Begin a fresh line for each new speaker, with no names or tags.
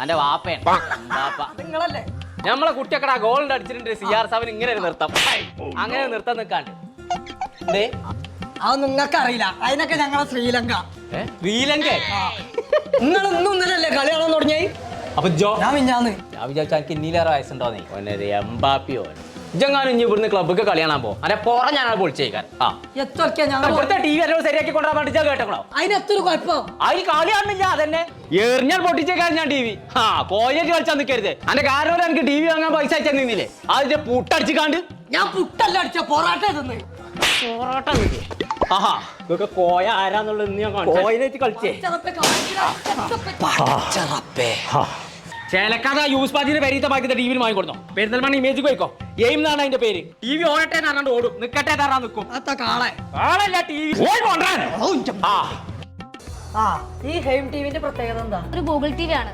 എന്റെ വാപ്പയാണ്
നിങ്ങളല്ലേ
നമ്മളെ കുട്ടിയൊക്കെ ഗോൾഡ് അടിച്ചിട്ടുണ്ട് CR7 ഇങ്ങനെ ഒരു നൃത്തം അങ്ങനെ നൃത്തം നിൽക്കാണ്ട്
അത് നിങ്ങൾക്ക് അറിയില്ല അതിനൊക്കെ ഞങ്ങളെ ശ്രീലങ്ക
ശ്രീലങ്ക
നിങ്ങൾ ഇന്നും ഇന്നലല്ലേ കളി കാണാൻ തുടങ്ങി
അപ്പൊ
ഞാൻ മിഞ്ഞാന്ന്
ഞാൻ വിചാരിച്ചു എനിക്ക് ഇന്നീലേറെ വയസ്സുണ്ടോന്നേ എംബാപ്പിയോ ഇജെങ്ങാനും ഇനി ഇവിടുന്ന് ക്ലബ്ബൊക്കെ കളി കാണാൻ പോകും അല്ലെ പുറം ഞാനാണ് പൊളിച്ചേക്കാൻ
എത്രയൊക്കെയാ ഞങ്ങൾ
ഇവിടുത്തെ TV എല്ലാം ശരിയാക്കി കൊണ്ടുവരാൻ വേണ്ടി കേട്ടോ
അതിന് എത്ര കുഴപ്പം
അതിന് കളി കാണില്ല അതന്നെ എറിഞ്ഞാൽ പൊട്ടിച്ചേക്കാൻ ഞാൻ TV കോയറ്റ് കളിച്ചാൽ നിൽക്കരുത് അന്റെ കാരണം എനിക്ക് TV വാങ്ങാൻ പൈസ അയച്ചാൽ നിന്നില്ലേ അതിന്റെ പുട്ടടിച്ചിക്കാണ്ട്
ഞാൻ പുട്ടല്ല അടിച്ച പൊറാട്ട തിന്ന്
പൊറോട്ട ആഹാ ഇതൊക്കെ കോയ ആരാന്നുള്ളത് ഇന്ന് ഞാൻ കോയിലേക്ക് കളിച്ചേ ചേലക്കാത യൂസ് പാജിന്റെ പേരീത്തെ ബാക്കി ടി വിയിൽ വാങ്ങിക്കൊടുത്തോ പെരുന്തൽമണ്ണ ഇമേജ് പോയിക്കോ എയിം എന്നാണ് അതിന്റെ പേര് TV ഓടട്ടെ എന്ന് ഓടും നിക്കട്ടെ തറാൻ നിൽക്കും കാളല്ല TV
ഈ ഹെയിം ടിവിന്റെ പ്രത്യേകത എന്താ
ഒരു ഗൂഗിൾ TV ആണ്